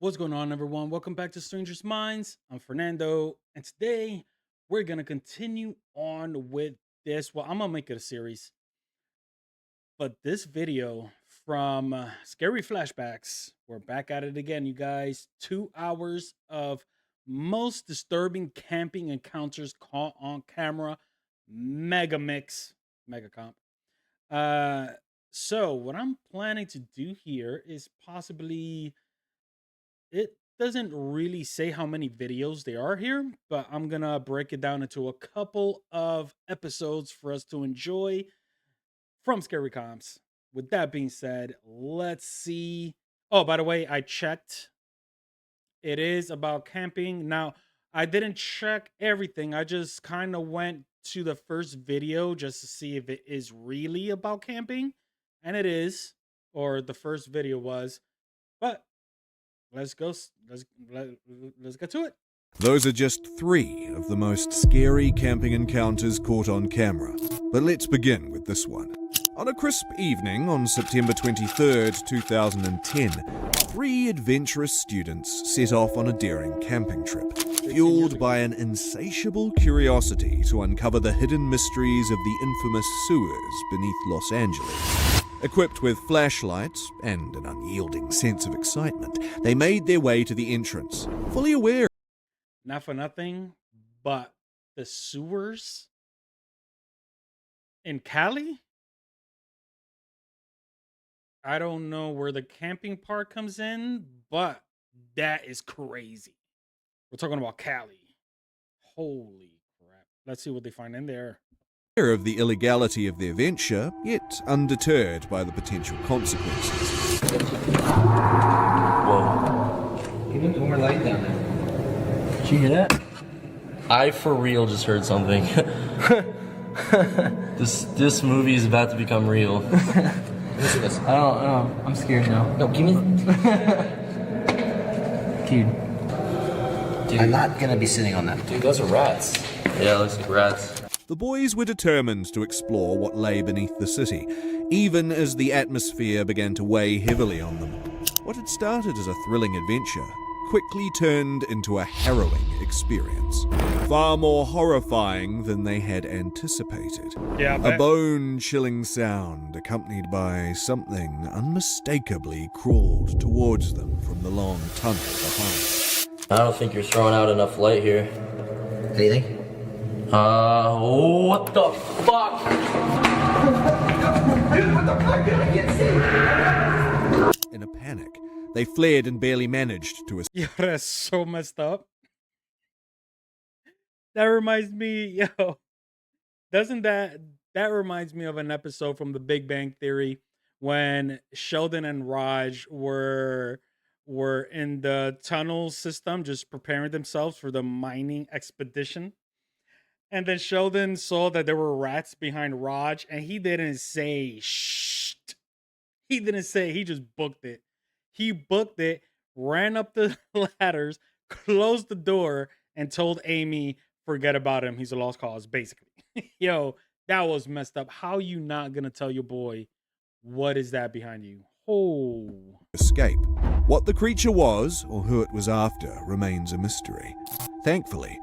What's going on, everyone? Welcome back to Strangers Minds. I'm Fernando, and today we're gonna continue on with this. Well, I'm gonna make it a series, but this video from Scary Flashbacks. We're back at it again, you guys. 2 hours of most disturbing camping encounters caught on camera. Mega mix, mega comp. Uh, so what I'm planning to do here is possibly it doesn't really say how many videos there are here, but I'm gonna break it down into a couple of episodes for us to enjoy from Scary Comps. With that being said, let's see. Oh, by the way, I checked. It is about camping. Now, I didn't check everything. I just kind of went to the first video just to see if it is really about camping. And it is, or the first video was. But let's go. Let's get to it. Those are just three of the most scary camping encounters caught on camera. But let's begin with this one. On a crisp evening on September 23rd, 2010, three adventurous students set off on a daring camping trip, fueled by an insatiable curiosity to uncover the hidden mysteries of the infamous sewers beneath Los Angeles. Equipped with flashlights and an unyielding sense of excitement, they made their way to the entrance, fully aware. Not for nothing, but the sewers in Cali? I don't know where the camping part comes in, but that is crazy. We're talking about Cali. Holy crap. Let's see what they find in there. Of the illegality of their venture, yet undeterred by the potential consequences. Whoa. Even more light down there. Did you hear that? I for real just heard something. This movie is about to become real. Listen to this. I don't know. I'm scared now. No, give me. Dude. I'm not gonna be sitting on that. Dude, those are rats. Yeah, it looks like rats. The boys were determined to explore what lay beneath the city, even as the atmosphere began to weigh heavily on them. What had started as a thrilling adventure quickly turned into a harrowing experience, far more horrifying than they had anticipated. Yeah, A bone-chilling sound accompanied by something unmistakably crawled towards them from the long tunnel behind. I don't think you're throwing out enough light here. Anything? What the fuck? In a panic, they fled and barely managed to escape. Yo, that's so messed up. That reminds me, yo, doesn't that reminds me of an episode from The Big Bang Theory when Sheldon and Raj were in the tunnel system just preparing themselves for the mining expedition. And then Sheldon saw that there were rats behind Raj and he didn't say shh. He didn't say, he just booked it. He booked it, ran up the ladders, closed the door, and told Amy, forget about him. He's a lost cause, basically. Yo, that was messed up. How you not gonna tell your boy what is that behind you? Oh. What the creature was, or who it was after, remains a mystery. Thankfully,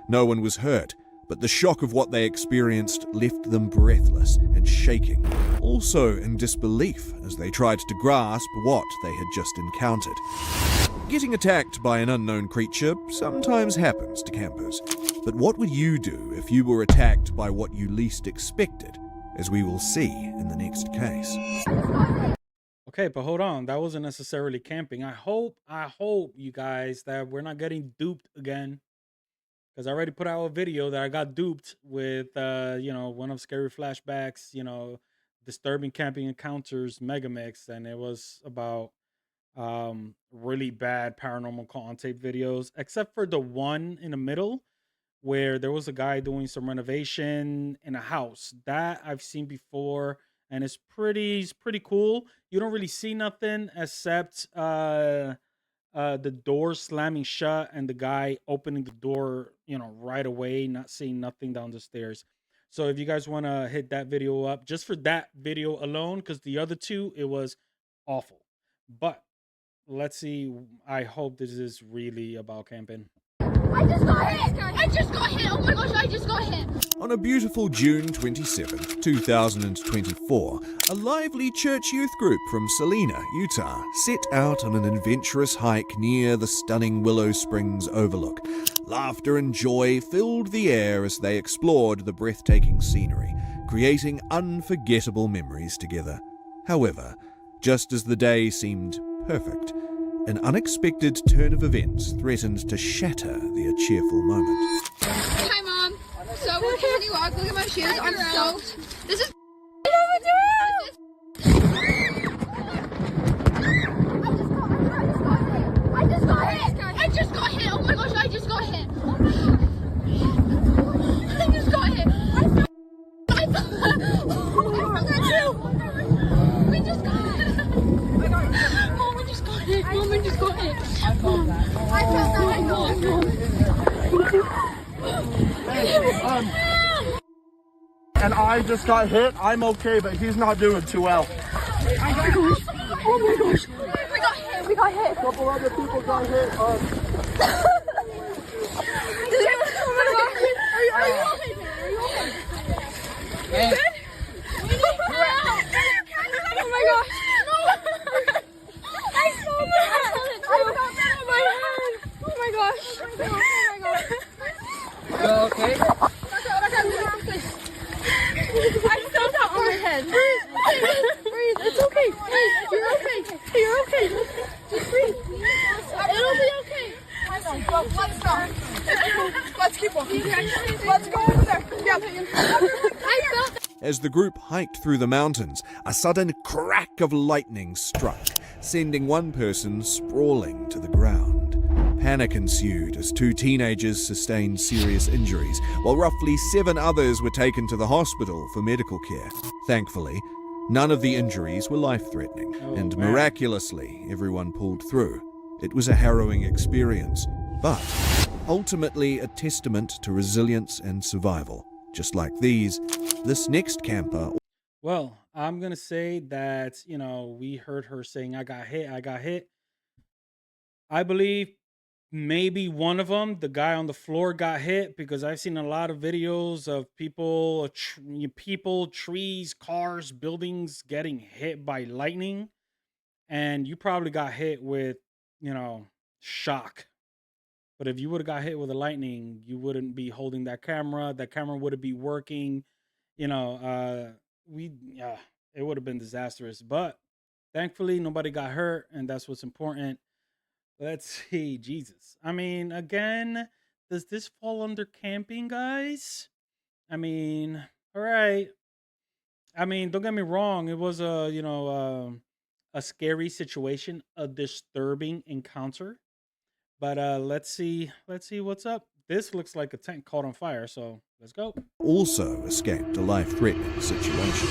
no one was hurt, but the shock of what they experienced left them breathless and shaking, also in disbelief as they tried to grasp what they had just encountered. Getting attacked by an unknown creature sometimes happens to campers, but what would you do if you were attacked by what you least expected, as we will see in the next case? Okay, but hold on. That wasn't necessarily camping. I hope you guys that we're not getting duped again. Because I already put out a video that I got duped with one of Scary Flashbacks, disturbing camping encounters mega mix, and it was about really bad paranormal call on tape videos, except for the one in the middle where there was a guy doing some renovation in a house. That I've seen before, and it's pretty cool. You don't really see nothing except the door slamming shut and the guy opening the door, right away, not seeing nothing down the stairs. So if you guys want to hit that video up just for that video alone, because the other two, it was awful. But let's see. I hope this is really about camping. I just got hit! I just got hit! Oh my gosh, I just got hit! On a beautiful June 27th, 2024, a lively church youth group from Salina, Utah, set out on an adventurous hike near the stunning Willow Springs overlook. Laughter and joy filled the air as they explored the breathtaking scenery, creating unforgettable memories together. However, just as the day seemed perfect, an unexpected turn of events threatened to shatter their cheerful moment. Hi, Mom. So we're continuing walk. Look at my shoes. I'm soaked. This is. I just got hit. I just got hit. Oh my gosh, I just got hit. I just got hit. I felt that too. We just got hit. Mom, we just got hit. Mom, we just got hit. I felt that. And I just got hit. I'm okay, but he's not doing too well. Oh my gosh. We got hit. A couple other people got hit. Are you okay? Good? Oh my gosh. I saw that. I felt that on my head. Oh my gosh. Oh my gosh. You okay? I felt that on my head. Breathe. It's okay. You're okay. You're okay. Just breathe. It'll be okay. Let's go. Let's keep walking. Let's go over there. Yeah. I felt that. As the group hiked through the mountains, a sudden crack of lightning struck, sending one person sprawling to the ground. Panic ensued as 2 teenagers sustained serious injuries, while roughly 7 others were taken to the hospital for medical care. Thankfully, none of the injuries were life-threatening, and man. miraculously, everyone pulled through. It was a harrowing experience, but ultimately a testament to resilience and survival. Just like these, this next camper. Well, I'm gonna say that we heard her saying, "I got hit. I got hit." I believe maybe one of them, the guy on the floor, got hit because I've seen a lot of videos of people, trees, cars, buildings getting hit by lightning, and you probably got hit with, shock. But if you would have got hit with the lightning, you wouldn't be holding that camera. That camera wouldn't be working. It would have been disastrous. But thankfully, nobody got hurt, and that's what's important. Let's see, Jesus. I mean, again, does this fall under camping, guys? I mean, all right. I mean, don't get me wrong. It was a scary situation, a disturbing encounter. But let's see what's up. This looks like a tent caught on fire, so let's go. Also escaped a life-threatening situation.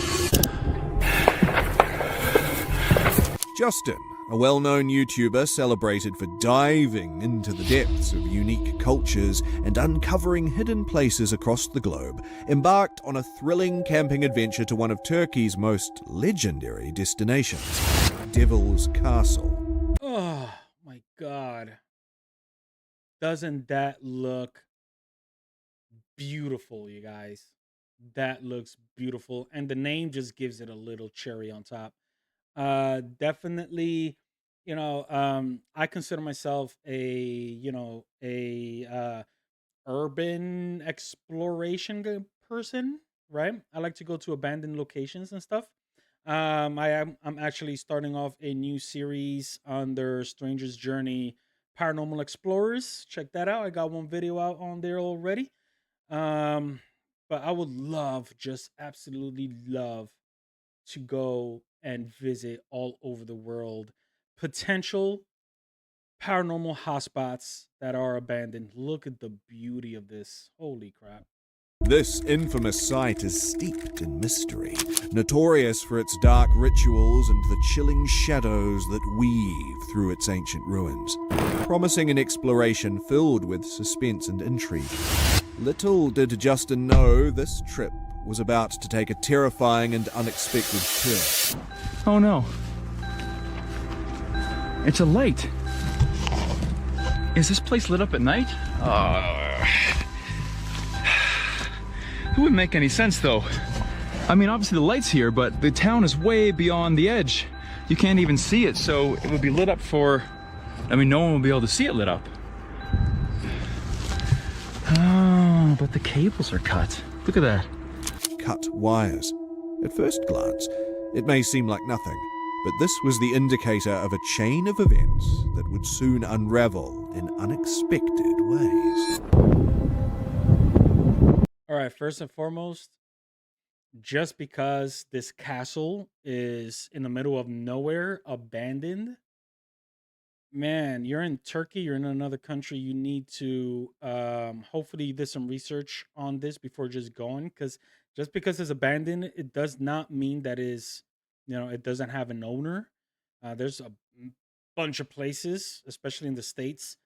Justin, a well-known YouTuber celebrated for diving into the depths of unique cultures and uncovering hidden places across the globe, embarked on a thrilling camping adventure to one of Turkey's most legendary destinations, Devil's Castle. Oh my God. Doesn't that look beautiful, you guys? That looks beautiful. And the name just gives it a little cherry on top. Definitely, I consider myself a urban exploration person, right? I like to go to abandoned locations and stuff. I'm actually starting off a new series under Stranger's Journey Paranormal Explorers. Check that out. I got one video out on there already. But I would love, just absolutely love, to go and visit all over the world potential paranormal hotspots that are abandoned. Look at the beauty of this. Holy crap. This infamous site is steeped in mystery, notorious for its dark rituals and the chilling shadows that weave through its ancient ruins, promising an exploration filled with suspense and intrigue. Little did Justin know this trip was about to take a terrifying and unexpected turn. Oh no. It's a light. Is this place lit up at night? It wouldn't make any sense though. I mean, obviously the light's here, but the town is way beyond the edge. You can't even see it, so it would be lit up for, I mean, no one will be able to see it lit up. Oh, but the cables are cut. Look at that. Cut wires. At first glance, it may seem like nothing, but this was the indicator of a chain of events that would soon unravel in unexpected ways. All right, first and foremost, just because this castle is in the middle of nowhere, abandoned, man, you're in Turkey, you're in another country, you need to hopefully do some research on this before just going, because just because it's abandoned, it does not mean that is, it doesn't have an owner. There's a bunch of places, especially in the States,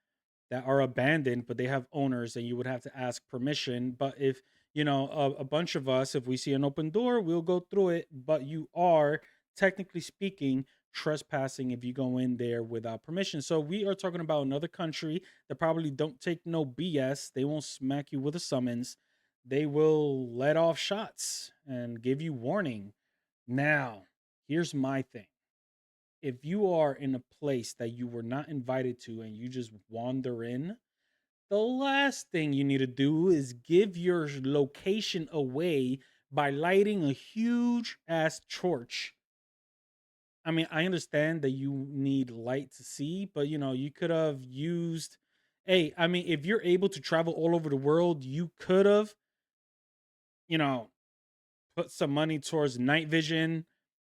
that are abandoned, but they have owners, and you would have to ask permission. But if a bunch of us, if we see an open door, we'll go through it. But you are technically speaking trespassing if you go in there without permission. So we are talking about another country that probably don't take no BS. They won't smack you with a summons. They will let off shots and give you warning. Now, here's my thing. If you are in a place that you were not invited to and you just wander in, the last thing you need to do is give your location away by lighting a huge ass torch. I mean, I understand that you need light to see, but you could have used, hey, I mean, if you're able to travel all over the world, you could have, put some money towards night vision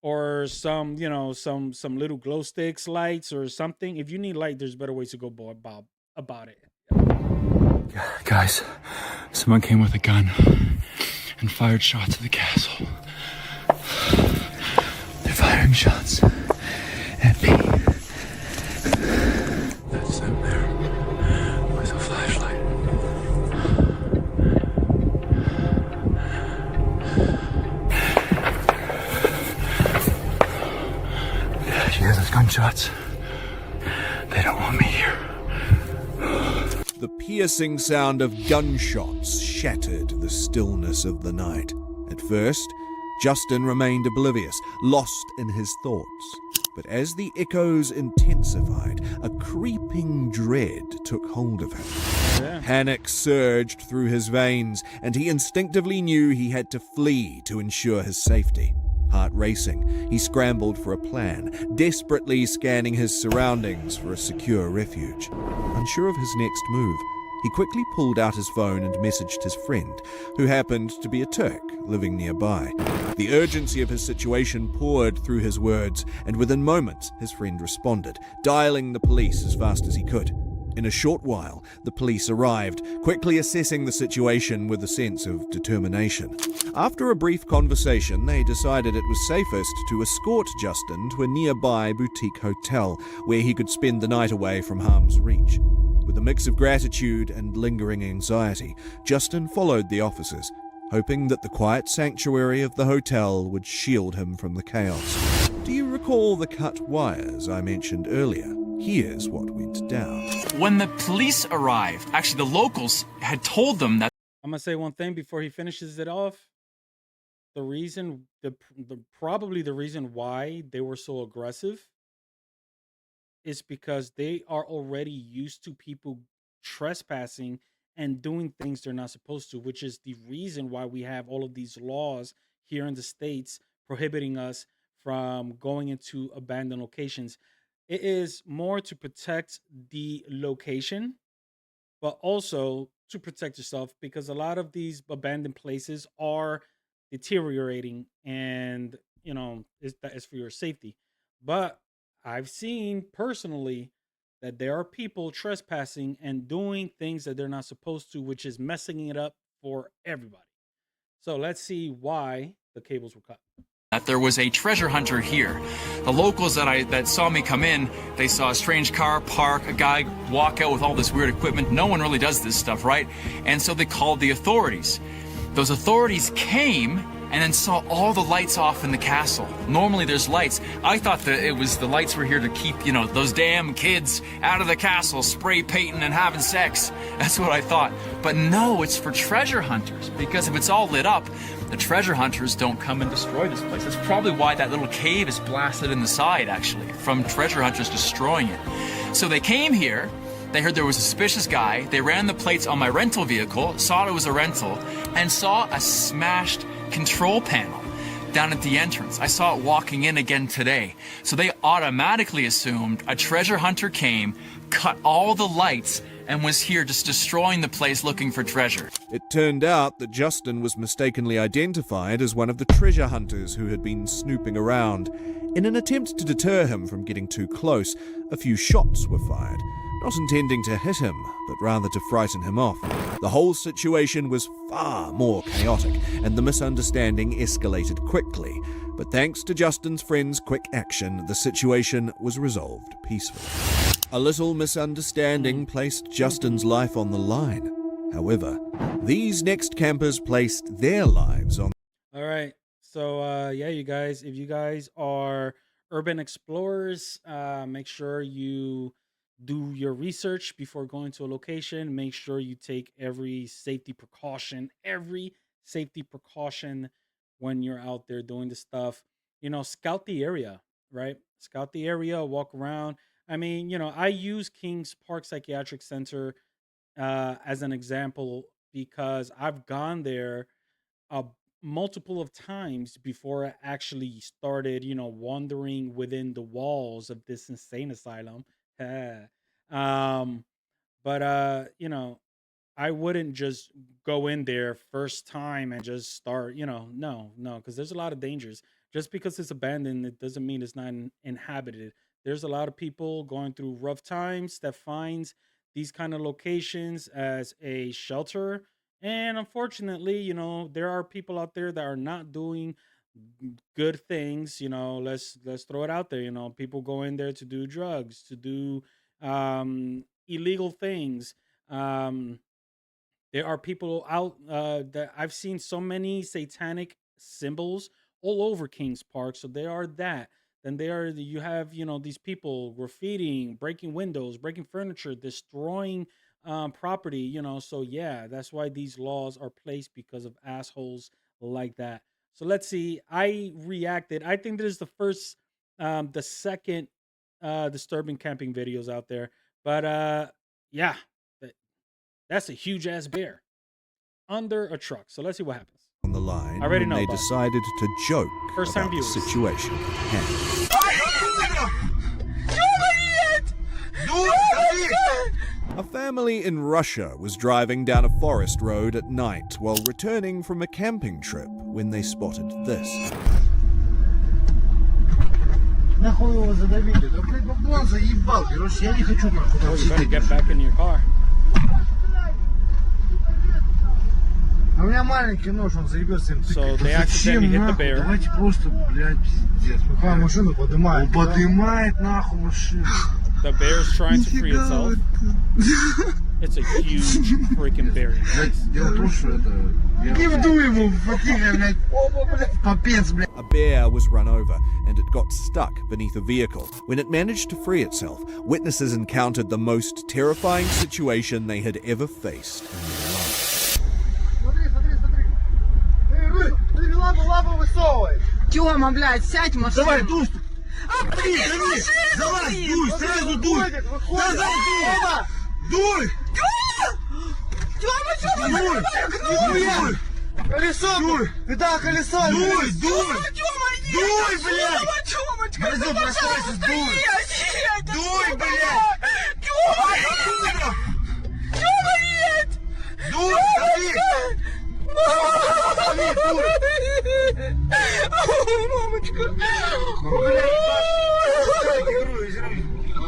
or some, some little glow sticks lights or something. If you need light, there's better ways to go about it. Guys, someone came with a gun and fired shots at the castle. They're firing shots at me. That's them there with a flashlight. Yeah, you hear those gunshots? They don't want me here. The piercing sound of gunshots shattered the stillness of the night. At first, Justin remained oblivious, lost in his thoughts. But as the echoes intensified, a creeping dread took hold of him. Yeah. Panic surged through his veins, and he instinctively knew he had to flee to ensure his safety. Heart racing, he scrambled for a plan, desperately scanning his surroundings for a secure refuge. Unsure of his next move, he quickly pulled out his phone and messaged his friend, who happened to be a Turk living nearby. The urgency of his situation poured through his words, and within moments his friend responded, dialing the police as fast as he could. In a short while, the police arrived, quickly assessing the situation with a sense of determination. After a brief conversation, they decided it was safest to escort Justin to a nearby boutique hotel where he could spend the night away from harm's reach. With a mix of gratitude and lingering anxiety, Justin followed the officers, hoping that the quiet sanctuary of the hotel would shield him from the chaos. Do you recall the cut wires I mentioned earlier? Here's what went down. When the police arrived, actually the locals had told them that I'm gonna say one thing before he finishes it off. The reason, probably the reason why they were so aggressive is because they are already used to people trespassing and doing things they're not supposed to, which is the reason why we have all of these laws here in the States prohibiting us from going into abandoned locations. It is more to protect the location, but also to protect yourself, because a lot of these abandoned places are deteriorating, and that is for your safety. But I've seen personally that there are people trespassing and doing things that they're not supposed to, which is messing it up for everybody. So let's see why the cables were cut. there was a treasure hunter here. The locals that saw me come in, they saw a strange car park, a guy walk out with all this weird equipment. No one really does this stuff, right? And so they called the authorities. Those authorities came, and then saw all the lights off in the castle. Normally there's lights. I thought that it was the lights were here to keep, you know, those damn kids out of the castle, spray painting and having sex. That's what I thought. But no, it's for treasure hunters, because if it's all lit up, the treasure hunters don't come and destroy this place. That's probably why that little cave is blasted in the side, actually, from treasure hunters destroying it. So they came here, they heard there was a suspicious guy, they ran the plates on my rental vehicle, saw it was a rental, and saw a smashed control panel down at the entrance. I saw it walking in again today. So they automatically assumed a treasure hunter came, cut all the lights, and was here just destroying the place looking for treasure. It turned out that Justin was mistakenly identified as one of the treasure hunters who had been snooping around. In an attempt to deter him from getting too close, a few shots were fired, not intending to hit him, but rather to frighten him off. The whole situation was far more chaotic, and the misunderstanding escalated quickly. But thanks to Justin's friend's quick action, the situation was resolved peacefully. A little misunderstanding placed Justin's life on the line. However, these next campers placed their lives on. All right. So, yeah, you guys, if you guys are urban explorers, make sure you do your research before going to a location. Make sure you take every safety precaution when you're out there doing the stuff. You know, scout the area, right? Scout the area, walk around. I mean, you know, I use Kings Park Psychiatric Center as an example because I've gone there uh, multiple of times before I actually started, you know, wandering within the walls of this insane asylum. um, but you know, I wouldn't just go in there first time and just start, you know, no, because there's a lot of dangers. Just because it's abandoned, it doesn't mean it's not inhabited. There's a lot of people going through rough times that finds these kind of locations as a shelter. And unfortunately, you know, there are people out there that are not doing good things. You know, let's throw it out there. You know, people go in there to do drugs, to do illegal things. Um, there are people out that I've seen so many satanic symbols all over Kings Park. So they are that. Then there you have, you know, these people graffitiing, breaking windows, breaking furniture, destroying property, you know. So yeah, that's why these laws are placed, because of assholes like that. So let's see. I reacted. I think this is the second disturbing camping videos out there. But yeah, that's a huge ass bear under a truck. So let's see what happens. On the line, I already when know they about it. decided to joke First time about the viewers. situation at hand. A family in Russia was driving down a forest road at night while returning from a camping trip when they spotted this. Нахуй его задавили? Да, блядь, бабло заебал. Короче, я не хочу нахуй там Oh, you better сидеть. get back in your car. А у меня маленький нож, он заебется им So тыкать. they Да accidentally зачем hit the нахуй? bear. Давайте просто, блядь, пиздец. Какая машина подымает? Он подымает нахуй машину. The bear is trying to free itself. It's a huge freaking bear. you guys. Блядь, дело в том, что это... Не вдуй ему, потихо, блядь. Опа, блядь, попец, блядь. A bear was run over and it got stuck beneath a vehicle. When it managed to free itself, witnesses encountered the most terrifying situation they had ever faced in their lives. Смотри, смотри, смотри. Ты лапу высовывай. Тёма, блядь, сядь в машину. Давай, дуй. Давай, дуй, сразу дуй. Назад дуй. Дуй. Тёма, Дуй. Дуй. Колесо. Дуй. Педал колесо. Дуй, дуй. Дуй, блядь. Тёмочка, Колесо бросайся, дуй. Дуй, блядь. Тёма, нет! Дуй, дави. Дави, дуй. Мамочка!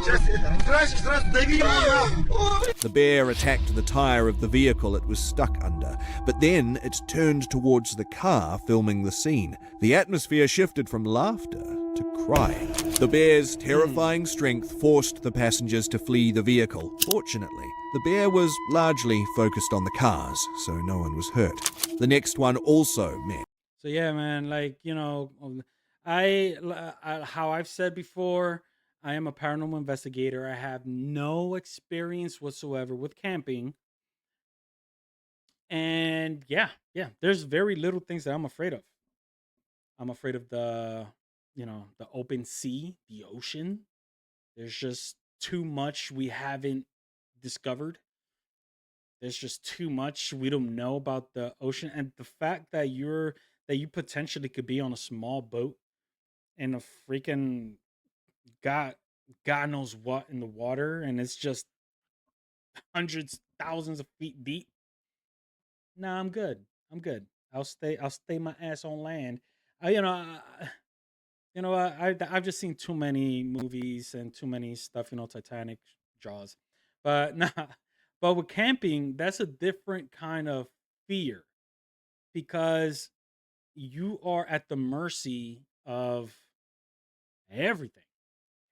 Сейчас, сразу дави его нахуй. The bear attacked the tire of the vehicle it was stuck under, but then it turned towards the car filming the scene. The atmosphere shifted from laughter to crying. The bear's terrifying strength forced the passengers to flee the vehicle. Fortunately, the bear was largely focused on the cars, so no one was hurt. The next one also met. So yeah, man, like, how I've said before, I am a paranormal investigator. I have no experience whatsoever with camping. And yeah, there's very little things that I'm afraid of. I'm afraid of the open sea, the ocean. There's just too much we haven't discovered. There's just too much we don't know about the ocean, and the fact that you potentially could be on a small boat in a freaking god god knows what in the water, and it's just hundreds, thousands of feet deep. Nah, I'm good. I'm good. I'll stay my ass on land. I, you know, I, I've just seen too many movies and too many stuff. Titanic, Jaws, but nah. But with camping, that's a different kind of fear because you are at the mercy of everything,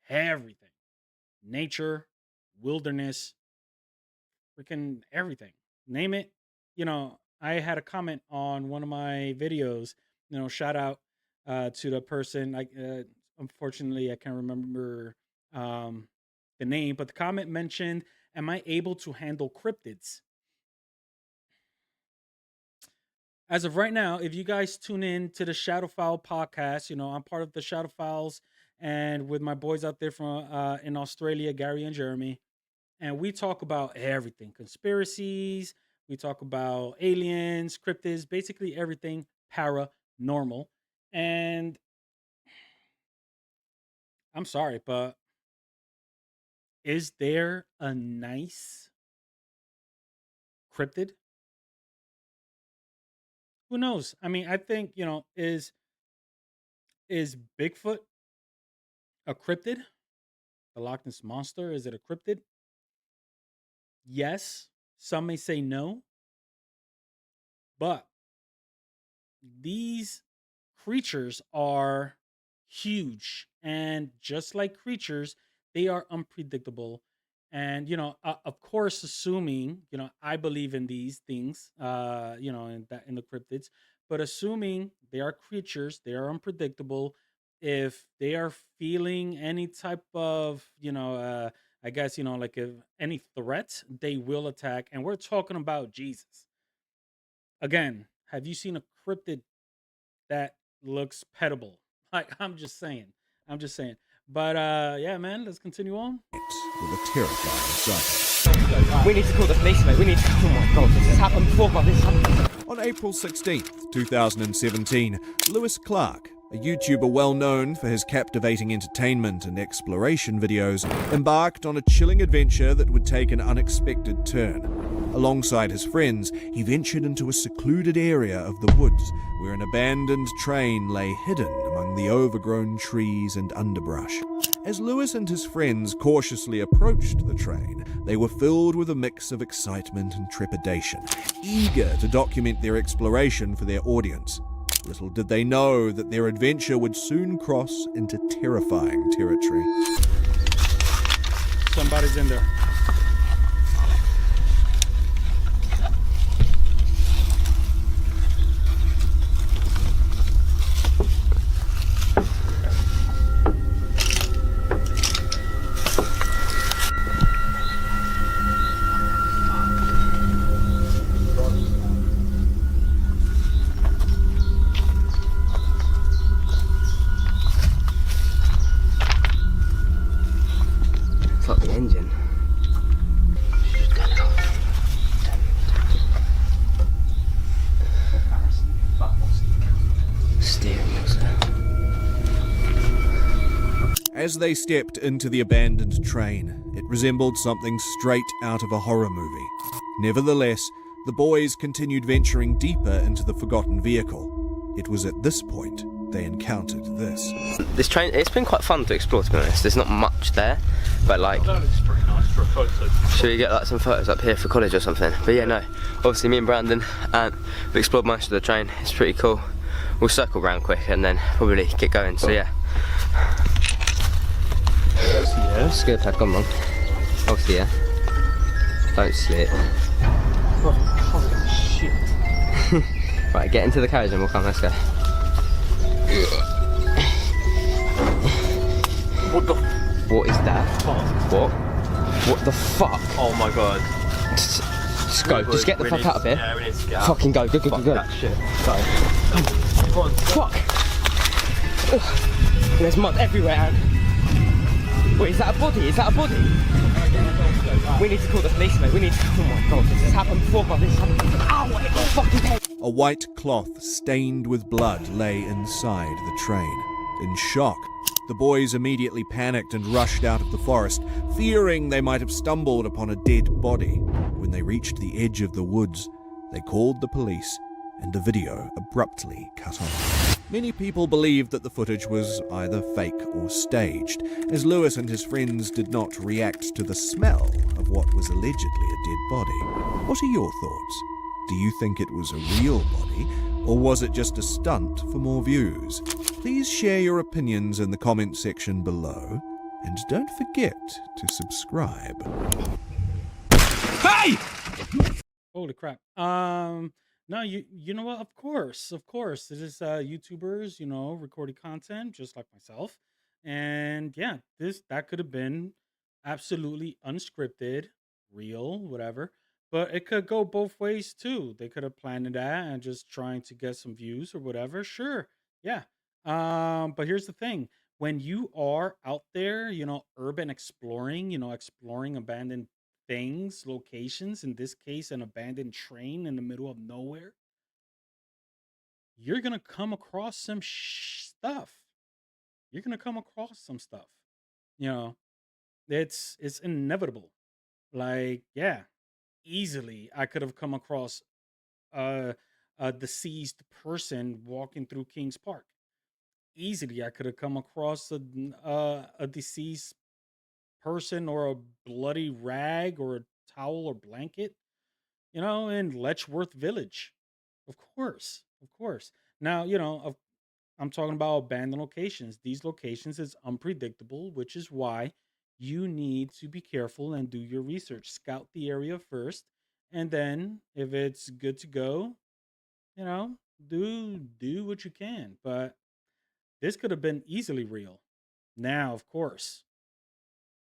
everything, nature, wilderness, freaking everything. Name it. I had a comment on one of my videos. Shout out to the person. Unfortunately, I can't remember um, the name, but the comment mentioned, "Am I able to handle cryptids?" As of right now, if you guys tune in to the Shadowfowl podcast, I'm part of the Shadowfowls, and with my boys out there from in Australia, Gary and Jeremy, and we talk about everything: conspiracies. We talk about aliens, cryptids, basically everything paranormal. And I'm sorry, but is there a nice cryptid? Who knows? I mean, I think is Bigfoot a cryptid? The Loch Ness monster, is it a cryptid? Yes. Some may say no, but these creatures are huge, and just like creatures, they are unpredictable. And of course, assuming I believe in these things, in the cryptids, but assuming they are creatures, they are unpredictable. If they are feeling any type of I guess like if any threat, they will attack. And we're talking about Jesus. Again, have you seen a cryptid that looks petable? Like, I'm just saying. I'm just saying. But yeah, man, let's continue on. With a terrifying sight. We need to call the police, mate. We need to. Oh my god, this has happened before, but this happened. On April 16th, 2017, Lewis Clark, a YouTuber well known for his captivating entertainment and exploration videos, embarked on a chilling adventure that would take an unexpected turn. Alongside his friends, he ventured into a secluded area of the woods where an abandoned train lay hidden among the overgrown trees and underbrush. As Lewis and his friends cautiously approached the train, they were filled with a mix of excitement and trepidation, eager to document their exploration for their audience. Little did they know that their adventure would soon cross into terrifying territory. Somebody's in there. It's like the engine. Steering wheel's there. As they stepped into the abandoned train, it resembled something straight out of a horror movie. Nevertheless, the boys continued venturing deeper into the forgotten vehicle. It was at this point they encountered this. This train, it's been quite fun to explore, to be honest. There's not much there, but like, It's pretty nice for a photo. should we get like some photos up here for college or something? But yeah, no. Obviously, me and Brandon, we explored most of the train. It's pretty cool. We'll circle round quick and then probably get going. So yeah. Yeah. Skip had gone wrong. Obviously, yeah. Don't slip. Shit. Right, get into the carriage and we'll come. Let's go. What is that? What? What the fuck? Oh my god. Just go. Just get the fuck out of here. Yeah, we need to get out. Fucking go. Go. Fuck that shit. Go. Come on. Fuck. Ugh. There's mud everywhere. Anne. Wait, is that a body? Is that a body? We need to call the police, mate. We need to. Oh my god, this has happened before, but this has happened. Ow! It got fucking head. A white cloth stained with blood lay inside the train. In shock, the boys immediately panicked and rushed out of the forest, fearing they might have stumbled upon a dead body. When they reached the edge of the woods, they called the police, and the video abruptly cut off. Many people believed that the footage was either fake or staged, as Lewis and his friends did not react to the smell of what was allegedly a dead body. What are your thoughts? Do you think it was a real body, or was it just a stunt for more views? Please share your opinions in the comment section below, and don't forget to subscribe. Hey! Holy crap. No, you know what? Of course. This is YouTubers, recording content just like myself. And yeah, that could have been absolutely unscripted, real, whatever. But it could go both ways too. They could have planned that and just trying to get some views or whatever. Sure. Yeah. But here's the thing. When you are out there, urban exploring, exploring abandoned things, locations, in this case, an abandoned train in the middle of nowhere, you're going to come across some stuff. You're going to come across some stuff. It's inevitable. Like, yeah, easily I could have come across a deceased person walking through Kings Park. Easily I could have come across a deceased person or a bloody rag or a towel or blanket, in Letchworth Village. Of course. Now, I'm talking about abandoned locations. These locations is unpredictable, which is why you need to be careful and do your research. Scout the area first, and then if it's good to go, do what you can. But this could have been easily real. Now, of course,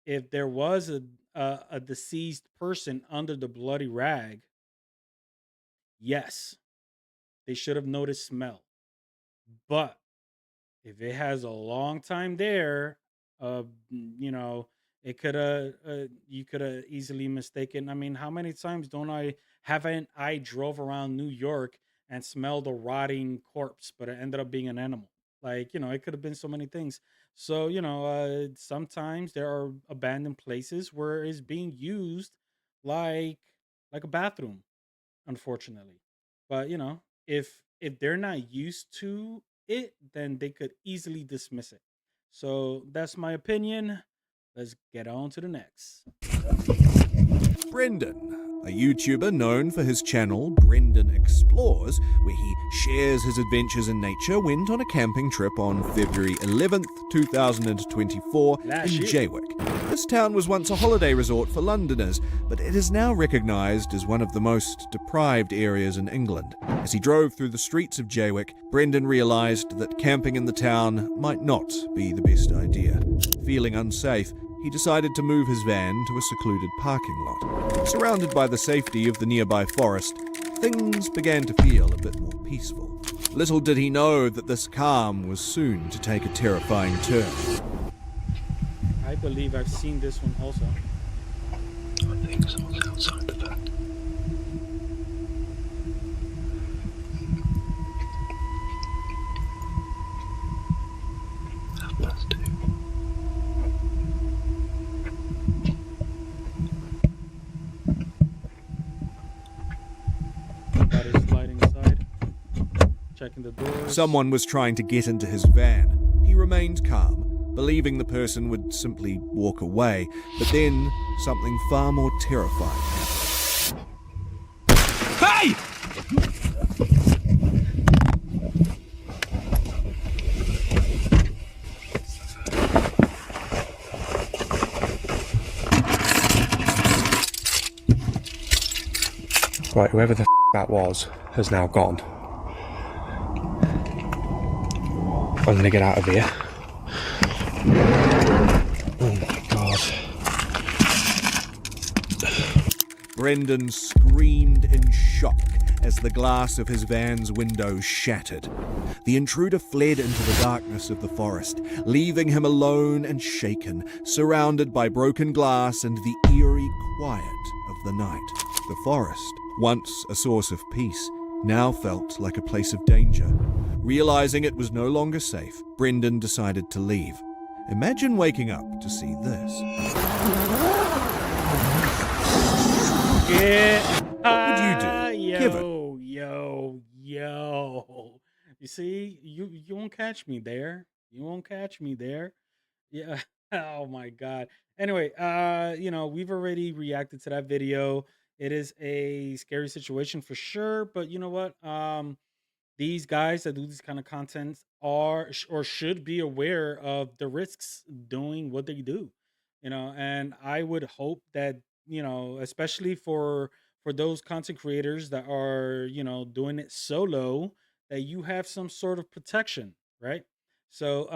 if there was a deceased person under the bloody rag, yes, they should have noticed smell. But if it has a long time there, it could have you could have easily mistaken. I mean, how many times haven't I drove around New York and smelled a rotting corpse, but it ended up being an animal? Like, it could have been so many things. So, sometimes there are abandoned places where it's being used like a bathroom, unfortunately. But, if they're not used to it, then they could easily dismiss it. So that's my opinion. Let's get on to the next. Brendan, a YouTuber known for his channel Brendan Explores, where he shares his adventures in nature, went on a camping trip on February 11th, 2024 in Jaywick. This town was once a holiday resort for Londoners, but it is now recognised as one of the most deprived areas in England. As he drove through the streets of Jaywick, Brendan realised that camping in the town might not be the best idea. Feeling unsafe, he decided to move his van to a secluded parking lot. Surrounded by the safety of the nearby forest, things began to feel a bit more peaceful. Little did he know that this calm was soon to take a terrifying turn. I believe I've seen this one also. I think someone's outside the back. Somebody's sliding inside, checking the doors. Someone was trying to get into his van. He remained calm, believing the person would simply walk away, but then something far more terrifying happened. Hey! Right, whoever the that was has now gone. I'm gonna get out of here. Oh my god. Brendan screamed in shock as the glass of his van's window shattered. The intruder fled into the darkness of the forest, leaving him alone and shaken, surrounded by broken glass and the eerie quiet of the night. The forest, once a source of peace, now felt like a place of danger. Realizing it was no longer safe, Brendan decided to leave. Imagine waking up to see this. Yeah. What would you do, Kevin? Yo. You see, you won't catch me there. You won't catch me there. Yeah. Oh my god. Anyway, we've already reacted to that video. It is a scary situation for sure, but you know what? These guys that do this kind of content or should be aware of the risks doing what they do, and I would hope that, especially for those content creators that are, doing it solo, that you have some sort of protection, right? So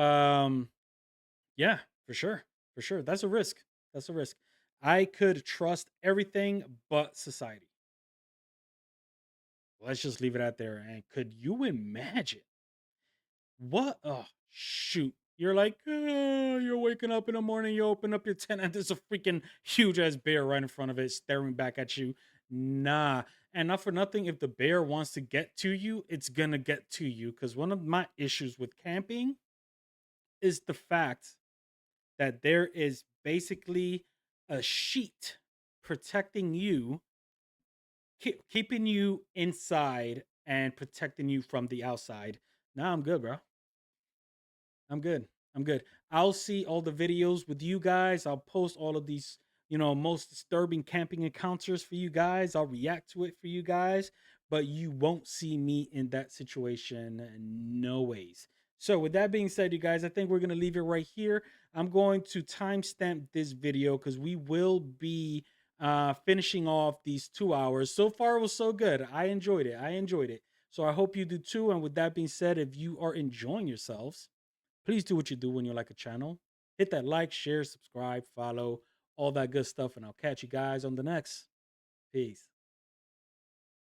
yeah, for sure. For sure. That's a risk. That's a risk. I could trust everything but society. Let's just leave it out there. And could you imagine what? Oh, shoot. You're like, you're waking up in the morning, you open up your tent, and there's a freaking huge ass bear right in front of it, staring back at you. Nah. And not for nothing, if the bear wants to get to you, it's gonna get to you. Because one of my issues with camping is the fact that there is basically a sheet protecting you, keeping you inside and protecting you from the outside. Now I'm good, bro. I'm good. I'm good. I'll see all the videos with you guys. I'll post all of these, most disturbing camping encounters for you guys. I'll react to it for you guys, but you won't see me in that situation. No ways. So, with that being said, you guys, I think we're going to leave it right here. I'm going to timestamp this video because we will be finishing off these 2 hours. So far, it was so good. I enjoyed it. I enjoyed it. So, I hope you do too. And with that being said, if you are enjoying yourselves, please do what you do when you like a channel. Hit that like, share, subscribe, follow, all that good stuff. And I'll catch you guys on the next. Peace.